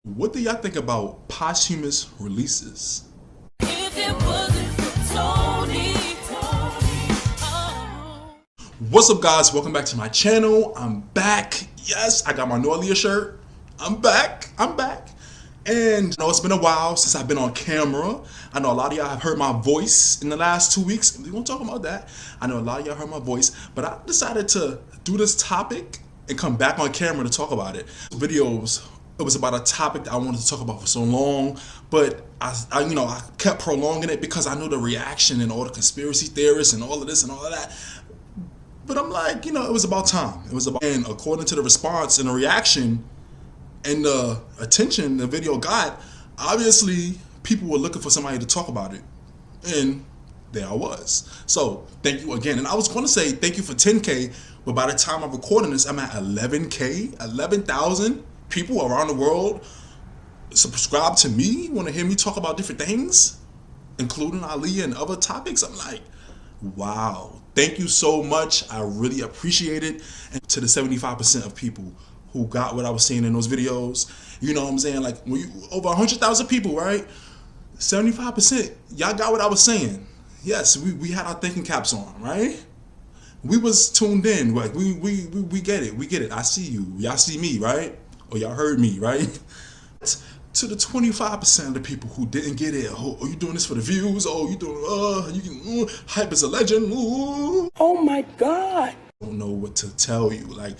What do y'all think about posthumous releases? If it wasn't for oh. What's up, guys? Welcome back to my channel. I'm back. Yes, I got my new Aaliyah shirt. I'm back. And I know it's been a while since I've been on camera. I know a lot of y'all have heard my voice in the last 2 weeks. We're gonna talk about that. I know a lot of y'all heard my voice, but I decided to do this topic and come back on camera to talk about it. Videos. It was about a topic that I wanted to talk about for so long, but I kept prolonging it because I knew the reaction and all the conspiracy theorists and all of this and all of that. But I'm like, it was about time. And according to the response and the reaction and the attention the video got, obviously people were looking for somebody to talk about it. And there I was. So thank you again. And I was going to say thank you for 10K, but by the time I'm recording this, I'm at 11K, 11,000 people around the world subscribe to me, want to hear me talk about different things, including Aaliyah and other topics. I'm like, wow, thank you so much. I really appreciate it. And to the 75% of people who got what I was saying in those videos, you know what I'm saying? Like, when you over 100,000 people, right? 75%, y'all got what I was saying. Yes, we had our thinking caps on, right? We was tuned in. Like, we get it. We get it. I see you. Y'all see me, right? Or y'all heard me, right? To the 25% of the people who didn't get it, oh, you doing this for the views? Oh, you doing, hype is a legend. Ooh. Oh my God. I don't know what to tell you. Like,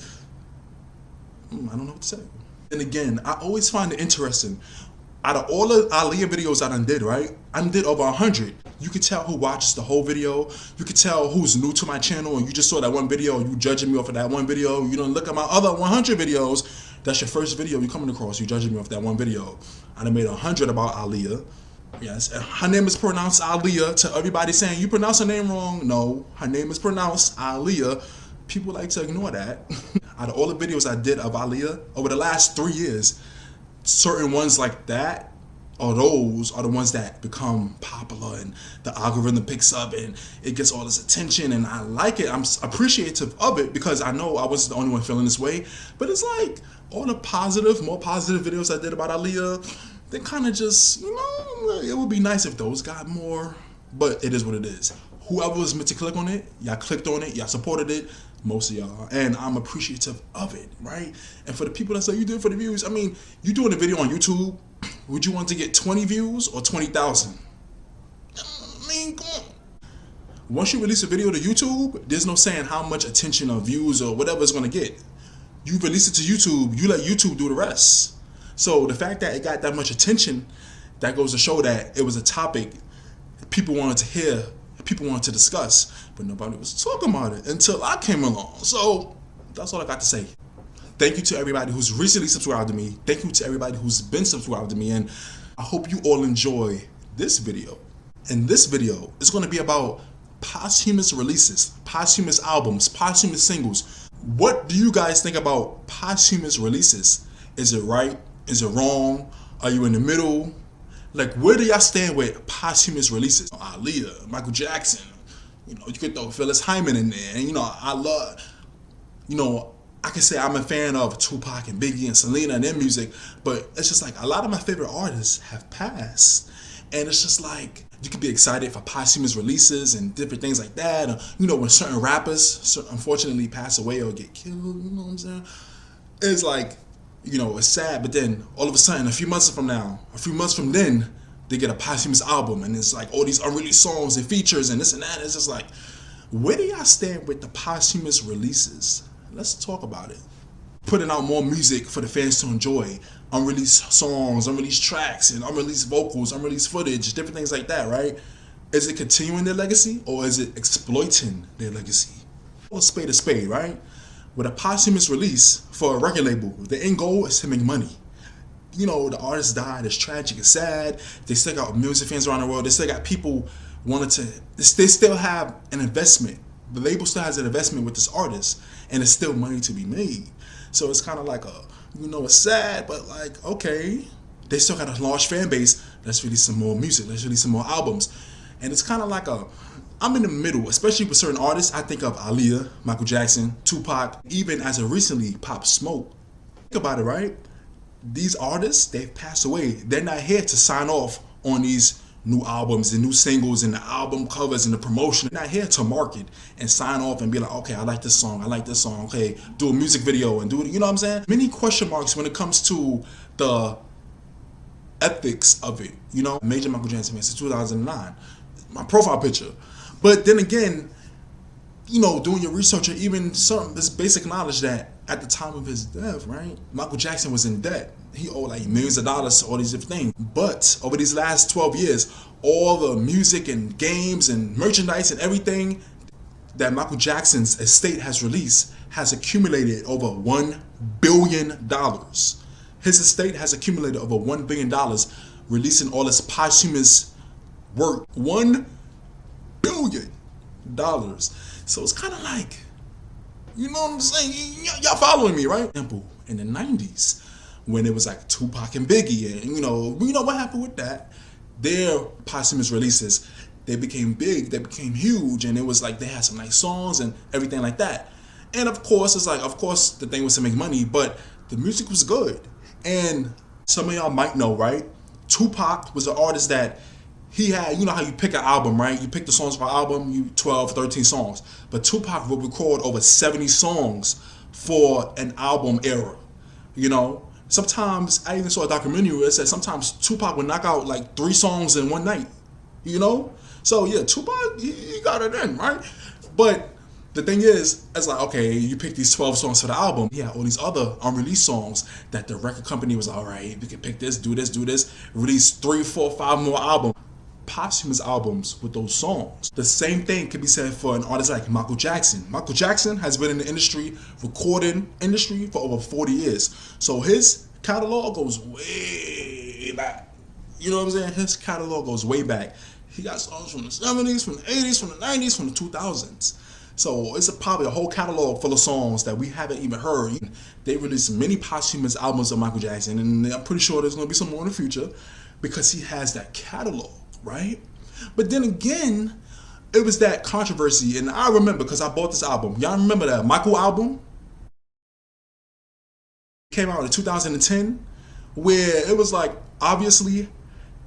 I don't know what to say. And again, I always find it interesting. Out of all the Aaliyah videos I done did, right? I done did over 100. You could tell who watches the whole video. You could tell who's new to my channel and you just saw that one video and you judging me off of that one video. You don't look at my other 100 videos. That's your first video you coming across. You judging me off that one video. I done made 100 about Aaliyah. Yes, and her name is pronounced Aaliyah. To everybody saying you pronounce her name wrong, no, her name is pronounced Aaliyah. People like to ignore that. Out of all the videos I did of Aaliyah over the last 3 years, certain ones like that, or those are the ones that become popular and the algorithm picks up and it gets all this attention and I like it. I'm appreciative of it because I know I wasn't the only one feeling this way. But it's like all the more positive videos I did about Aaliyah, they kind of just, it would be nice if those got more, but it is what it is. Whoever was meant to click on it, y'all clicked on it, y'all supported it, most of y'all, and I'm appreciative of it, right? And for the people that say you do it for the views, I mean, you doing a video on YouTube, would you want to get 20 views or 20,000? I mean, come on. Once you release a video to YouTube, there's no saying how much attention or views or whatever it's going to get. You release it to YouTube, you let YouTube do the rest. So the fact that it got that much attention, that goes to show that it was a topic people wanted to hear, people wanted to discuss, but nobody was talking about it until I came along. So that's all I got to say. Thank you to everybody who's recently subscribed to me. Thank you to everybody who's been subscribed to me. And I hope you all enjoy this video. And this video is going to be about posthumous releases, posthumous albums, posthumous singles. What do you guys think about posthumous releases? Is it right? Is it wrong? Are you in the middle? Like, where do y'all stand with posthumous releases? Aaliyah, Michael Jackson, you could throw Phyllis Hyman in there. And, I love, I can say I'm a fan of Tupac and Biggie and Selena and their music, but it's just like a lot of my favorite artists have passed. And it's just like, you could be excited for posthumous releases and different things like that. When certain rappers unfortunately pass away or get killed, you know what I'm saying? It's like, it's sad, but then all of a sudden, a few months from then, they get a posthumous album, and it's like all these unreleased songs and features and this and that. It's just like, where do y'all stand with the posthumous releases? Let's talk about it. Putting out more music for the fans to enjoy, unreleased songs, unreleased tracks, and unreleased vocals, unreleased footage, different things like that, right? Is it continuing their legacy, or is it exploiting their legacy? Well, spade a spade, right? With a posthumous release for a record label, the end goal is to make money. The artist died, it's tragic, it's sad. They still got music fans around the world. They still got people they still have an investment. The label still has an investment with this artist, and it's still money to be made. So it's kind of like it's sad, but like, okay, they still got a large fan base. Let's release some more music. Let's release some more albums. And it's kind of like I'm in the middle, especially with certain artists. I think of Aaliyah, Michael Jackson, Tupac, even as of recently, Pop Smoke. Think about it, right? these artists, they've passed away. They're not here to sign off on these new albums and new singles and the album covers and the promotion. They're not here to market and sign off and be like, okay, I like this song, I like this song, okay, do a music video and do it, you know what I'm saying? Many question marks when it comes to the ethics of it, you know? Major Michael Jackson fan since 2009, my profile picture. But then again, you know, doing your research or even some this basic knowledge that at the time of his death, right, Michael Jackson was in debt. He owed like millions of dollars to all these different things. But over these last 12 years, all the music and games and merchandise and everything that Michael Jackson's estate has released has accumulated over $1 billion. His estate has accumulated over $1 billion, releasing all his posthumous work. $1 billion. So it's kind of like, you know what I'm saying? Y'all following me, right? Example, in the 90s, when it was like Tupac and Biggie, and you know what happened with that? Their posthumous releases, they became big, they became huge, and it was like they had some nice songs and everything like that. And of course, it's like, of course, the thing was to make money, but the music was good. And some of y'all might know, right? Tupac was an artist that he had, you know how you pick an album, right? You pick the songs for an album, you 12, 13 songs. But Tupac would record over 70 songs for an album era, you know? Sometimes, I even saw a documentary where it said sometimes Tupac would knock out like 3 songs in one night, you know? So yeah, Tupac, he got it in, right? But the thing is, it's like, okay, you pick these 12 songs for the album. Yeah, all these other unreleased songs that the record company was, all right, we can pick this, do this, release 3, 4, 5 more albums. Posthumous albums with those songs. The same thing can be said for an artist like Michael Jackson. Michael Jackson has been in the industry, recording industry, for over 40 years. So his catalog goes way back. You know what I'm saying? His catalog goes way back. He got songs from the 70s, from the 80s, from the 90s, from the 2000s. So it's probably a whole catalog full of songs that we haven't even heard. They released many posthumous albums of Michael Jackson, and I'm pretty sure there's going to be some more in the future because he has that catalog. Right? But then again, it was that controversy, and I remember because I bought this album. Y'all remember that Michael album? Came out in 2010, where it was like, obviously,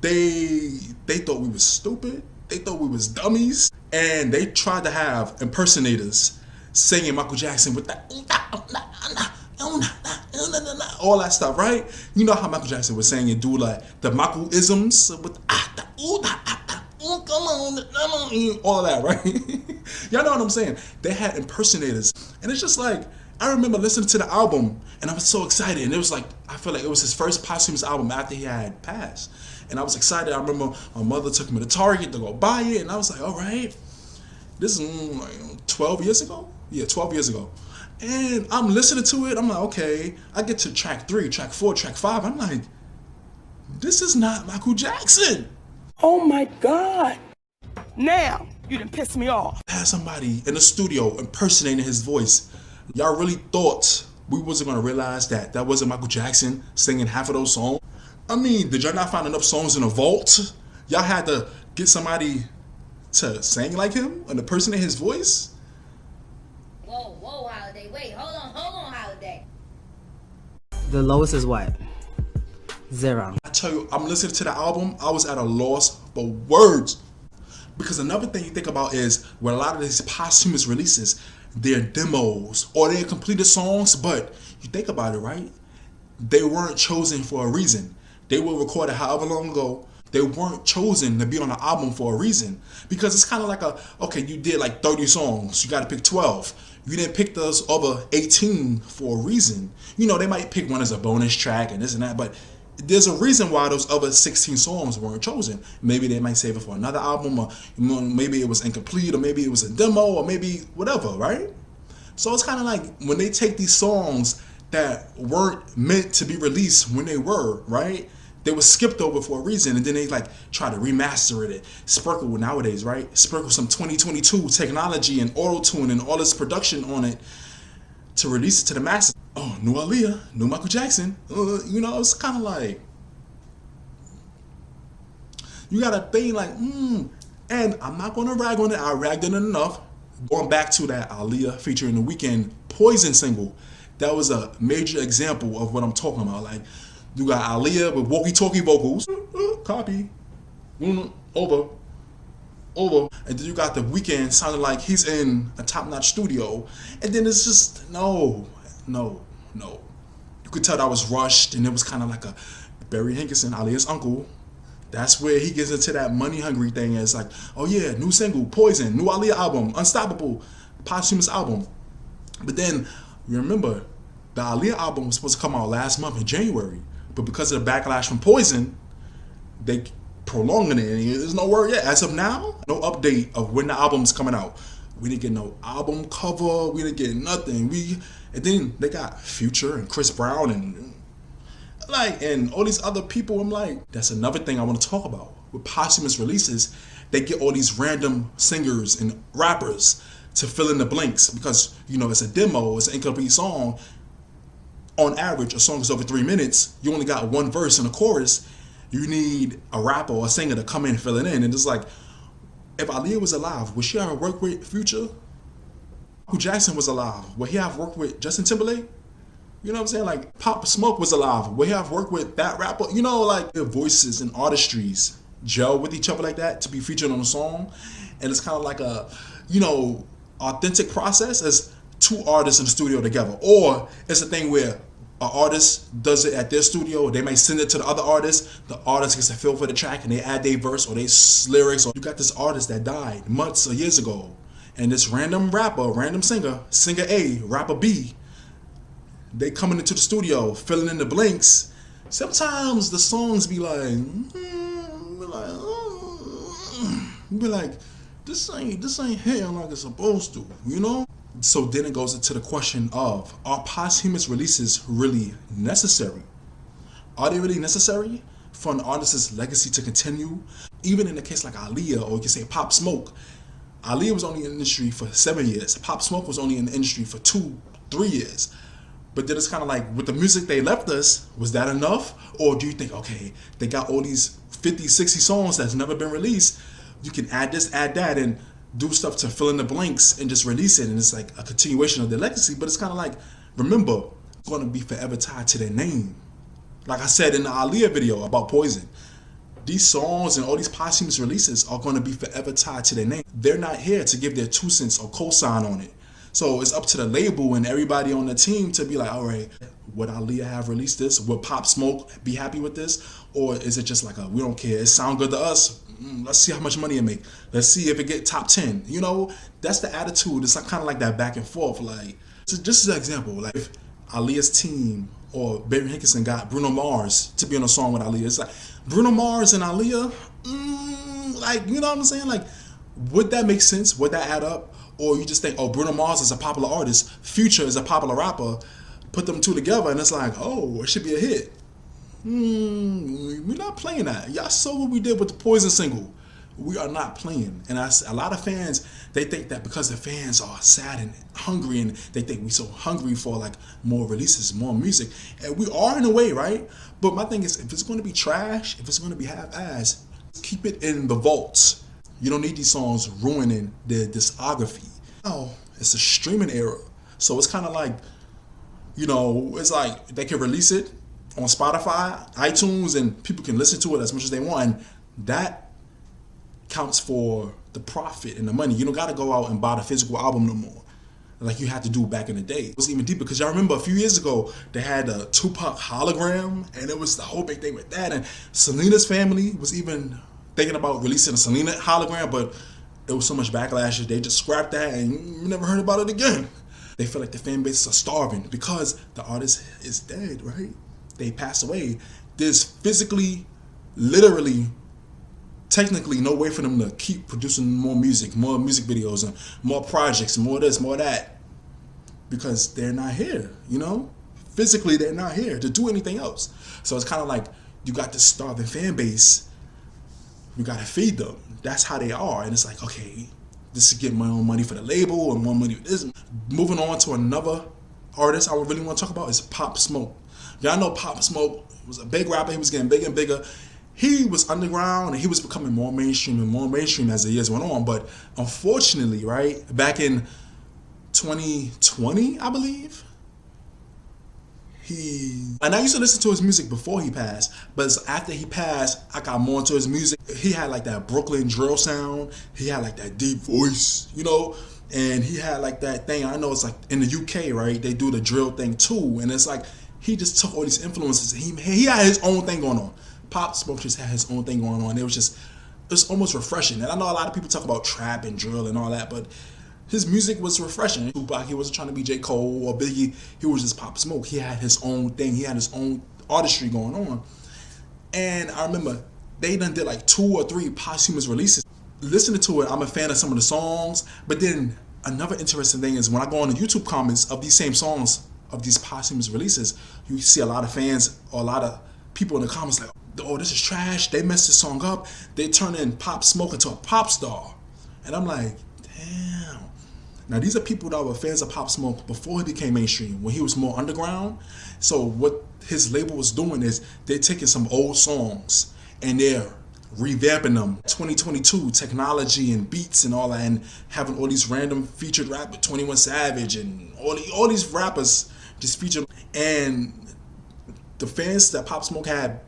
they thought we was stupid, they thought we was dummies, and they tried to have impersonators singing Michael Jackson with that all that stuff, right? You know how Michael Jackson was saying and do like the Michael-isms with all of that, right? Y'all know what I'm saying? They had impersonators, and it's just like, I remember listening to the album and I was so excited, and it was like, I feel like it was his first posthumous album after he had passed, and I was excited. I remember my mother took me to Target to go buy it, and I was like, all right, this is like 12 years ago? Yeah, 12 years ago. And I'm listening to it, I'm like, okay, I get to track 3, track 4, track 5, I'm like, this is not Michael Jackson. Oh my God. Now, you done pissed me off. Had somebody in the studio impersonating his voice. Y'all really thought we wasn't gonna realize that that wasn't Michael Jackson singing half of those songs? I mean, did y'all not find enough songs in the vault? Y'all had to get somebody to sing like him and impersonate his voice? Whoa, Holiday. Wait, hold on, Holiday. The lowest is what? 0. I tell you, I'm listening to the album, I was at a loss for words. Because another thing you think about is, with a lot of these posthumous releases, they're demos or they're completed songs, but you think about it, right? They weren't chosen for a reason. They were recorded however long ago. They weren't chosen to be on the album for a reason. Because it's kind of like okay, you did like 30 songs, you got to pick 12. You didn't pick those other 18 for a reason. You know, they might pick one as a bonus track and this and that, but there's a reason why those other 16 songs weren't chosen. Maybe they might save it for another album, or maybe it was incomplete, or maybe it was a demo, or maybe whatever, right? So it's kind of like when they take these songs that weren't meant to be released when they were, right? They were skipped over for a reason, and then they like try to remaster it, sprinkle nowadays, right? Sprinkle some 2022 technology and auto-tune and all this production on it to release it to the masses. Oh, new Aaliyah, new Michael Jackson. You know, it's kind of like, you got to think like, and I'm not going to rag on it. I ragged on it enough. Going back to that Aaliyah featuring The Weeknd Poison single, that was a major example of what I'm talking about. Like, You got Aaliyah with walkie-talkie vocals. Copy. Over. And then you got The Weeknd sounding like he's in a top-notch studio. And then it's just, no. You could tell that was rushed, and it was kind of like a Barry Hankinson, Aaliyah's uncle. That's where he gets into that money-hungry thing. It's like, oh yeah, new single, Poison, new Aaliyah album, Unstoppable, Posthumous album. But then, you remember, the Aaliyah album was supposed to come out last month in January. But because of the backlash from Poison, they prolonging it. And there's no word yet. As of now, no update of when the album's coming out. We didn't get no album cover. We didn't get nothing. And then they got Future and Chris Brown and all these other people. I'm like, that's another thing I want to talk about. With posthumous releases, they get all these random singers and rappers to fill in the blanks because, it's a demo, it's an incomplete song. On average, a song is over 3 minutes. You only got one verse and a chorus. You need a rapper or a singer to come in and fill it in. And it's like, if Aaliyah was alive, would she have worked with Future? Michael Jackson was alive, would he have worked with Justin Timberlake? You know what I'm saying? Like, Pop Smoke was alive, would he have worked with that rapper? Like, their voices and artistries gel with each other like that to be featured on a song. And it's kind of like a, authentic process as two artists in the studio together. Or it's a thing where an artist does it at their studio, they may send it to the other artist, the artist gets a feel for the track and they add their verse or their lyrics. Or you got this artist that died months or years ago, and this random rapper, random singer A, rapper B, they coming into the studio, filling in the blanks. Sometimes the songs be like, this ain't hitting like it's supposed to, So then it goes into the question of, are posthumous releases really necessary? Are they really necessary for an artist's legacy to continue? Even in a case like Aaliyah, or you can say Pop Smoke, Aaliyah was only in the industry for 7 years. Pop Smoke was only in the industry for 2-3 years. But then it's kind of like, with the music they left us, was that enough? Or do you think, okay, they got all these 50, 60 songs that's never been released, you can add this, add that, and do stuff to fill in the blanks and just release it, and it's like a continuation of their legacy. But it's kind of like, remember, it's going to be forever tied to their name. Like I said in the Aaliyah video about Poison, these songs and all these posthumous releases are going to be forever tied to their name. They're not here to give their 2 cents or co-sign on it. So it's up to the label and everybody on the team to be like, all right, would Aaliyah have released this? Would Pop Smoke be happy with this? Or is it just like we don't care, it sound good to us, let's see how much money it make. Let's see if it get top 10. That's the attitude. It's like kind of like that back and forth. Like, so just as an example, like if Aaliyah's team or Barry Hankinson got Bruno Mars to be on a song with Aaliyah, it's like Bruno Mars and Aaliyah, you know what I'm saying? Like, would that make sense? Would that add up? Or you just think, oh, Bruno Mars is a popular artist, Future is a popular rapper, put them two together and it's like, oh, it should be a hit. We're not playing that. Y'all saw what we did with the Poison single. We are not playing. And a lot of fans, they think that because the fans are sad and hungry, and they think we're so hungry for like more releases, more music. And we are in a way, right? But my thing is, if it's going to be trash, if it's going to be half-assed, keep it in the vaults. You don't need these songs ruining their discography. Now, it's a streaming era. So it's kind of like, it's like they can release it on Spotify, iTunes, and people can listen to it as much as they want. And that counts for the profit and the money. You don't got to go out and buy the physical album no more, like you had to do back in the day. It was even deeper because y'all remember a few years ago they had a Tupac hologram, and it was the whole big thing with that. And Selena's family was even thinking about releasing a Selena hologram, but it was so much backlash that they just scrapped that and you never heard about it again. They feel like the fan bases are starving because the artist is dead, right? They passed away. There's physically, literally, technically no way for them to keep producing more music videos, and more projects, more this, more that, because they're not here, Physically, they're not here to do anything else. So it's kind of like you got this starving fan base. You got to feed them. That's how they are. And it's like, okay, this is getting my own money for the label and more money for this. Moving on to another artist I really want to talk about is Pop Smoke. Y'all know Pop Smoke was a big rapper. He was getting bigger and bigger. He was underground and he was becoming more mainstream and more mainstream as the years went on. But unfortunately, right, back in 2020, I believe, And I used to listen to his music before he passed, but it's after he passed, I got more into his music. He had like that Brooklyn drill sound. He had like that deep voice, you know, and he had like that thing. I know it's like in the UK, right? They do the drill thing too, and it's like he just took all these influences. He had his own thing going on. Pop Smoke just had his own thing going on. It's almost refreshing. And I know a lot of people talk about trap and drill and all that, but his music was refreshing. Tupac, he wasn't trying to be J. Cole or Biggie. He was just Pop Smoke. He had his own thing. He had his own artistry going on. And I remember they done did like 2 or 3 posthumous releases. Listening to it, I'm a fan of some of the songs. But then another interesting thing is when I go on the YouTube comments of these same songs, of these posthumous releases, you see a lot of fans or a lot of people in the comments like, oh, this is trash. They messed this song up. They turned in Pop Smoke into a pop star. And I'm like, damn. Now, these are people that were fans of Pop Smoke before he became mainstream, when he was more underground. So what his label was doing is they're taking some old songs and they're revamping them. 2022 technology and beats and all that, and having all these random featured rap with 21 Savage and all these rappers just featured. And the fans that Pop Smoke had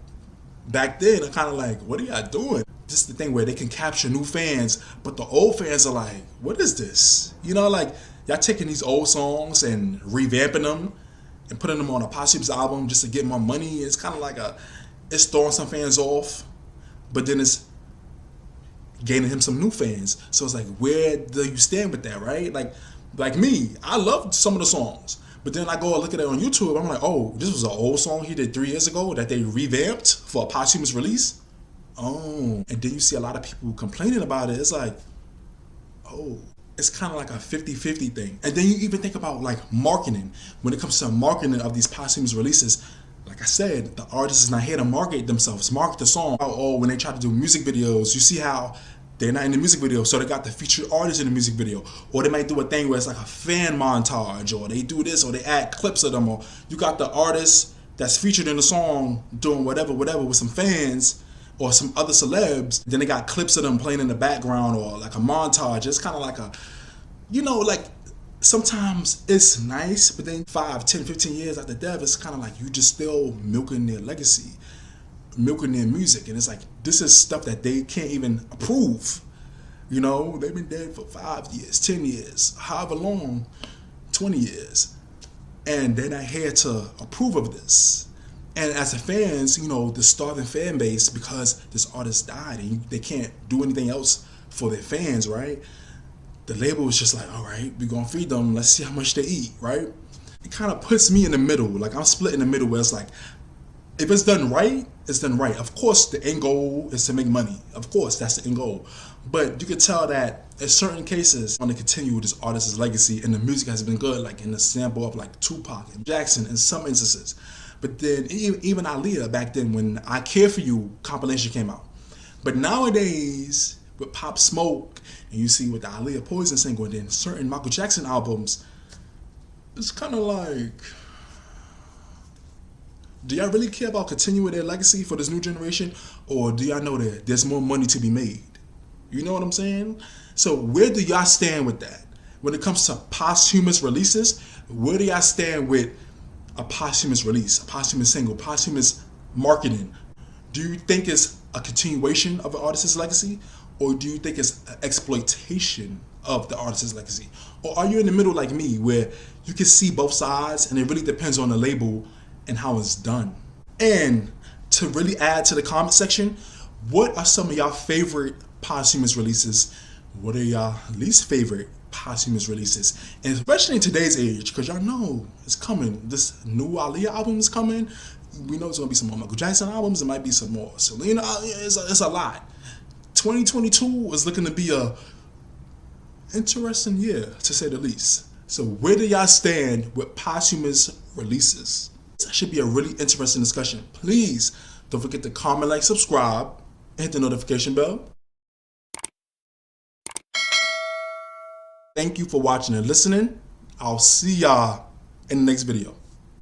back then are kind of like, what are y'all doing? This is the thing where they can capture new fans, but the old fans are like, what is this? You know, like, y'all taking these old songs and revamping them and putting them on a posthumous album just to get more money. It's kind of like it's throwing some fans off, but then it's gaining him some new fans. So it's like, where do you stand with that, right? Like me, I loved some of the songs, but then I go and look at it on YouTube, I'm like, oh, this was an old song he did 3 years ago that they revamped for a posthumous release? Oh, and then you see a lot of people complaining about it. It's like, oh, it's kind of like a 50-50 thing. And then you even think about like marketing. When it comes to marketing of these posthumous releases, like I said, the artist is not here to market themselves, market the song. Oh, when they try to do music videos, you see how they're not in the music video, so they got the featured artist in the music video. Or they might do a thing where it's like a fan montage, or they do this, or they add clips of them, or you got the artist that's featured in the song doing whatever with some fans, or some other celebs, then they got clips of them playing in the background, or like a montage. It's kind of like a, you know, like sometimes it's nice, but then 5, 10, 15 years after death, it's kind of like you just still milking their legacy, milking their music. And it's like, this is stuff that they can't even approve. You know, they've been dead for 5 years, 10 years, however long, 20 years. And they're not here to approve of this. And as the fans, you know, the starving fan base, because this artist died and they can't do anything else for their fans, right? The label was just like, all right, we're going to feed them. Let's see how much they eat, right? It kind of puts me in the middle. Like, I'm split in the middle where it's like, if it's done right, it's done right. Of course, the end goal is to make money. Of course, that's the end goal. But you could tell that in certain cases, want to continue with this artist's legacy, and the music has been good, like in the sample of like Tupac and Jackson in some instances. But then even Aaliyah back then when I Care For You compilation came out. But nowadays, with Pop Smoke, and you see with the Aaliyah Poison single, and then certain Michael Jackson albums, it's kind of like, do y'all really care about continuing their legacy for this new generation? Or do y'all know that there's more money to be made? You know what I'm saying? So where do y'all stand with that? When it comes to posthumous releases, where do y'all stand with a posthumous release, a posthumous single, posthumous marketing? Do you think it's a continuation of an artist's legacy? Or do you think it's an exploitation of the artist's legacy? Or are you in the middle like me, where you can see both sides and it really depends on the label and how it's done? And to really add to the comment section, what are some of y'all favorite posthumous releases? What are y'all least favorite posthumous releases? And especially in today's age, because y'all know it's coming. This new Aaliyah album is coming. We know it's going to be some more Michael Jackson albums. It might be some more Selena. It's a lot. 2022 is looking to be a interesting year, to say the least. So where do y'all stand with posthumous releases? That should be a really interesting discussion. Please don't forget to comment, like, subscribe, and hit the notification bell. Thank you for watching and listening. I'll see y'all in the next video.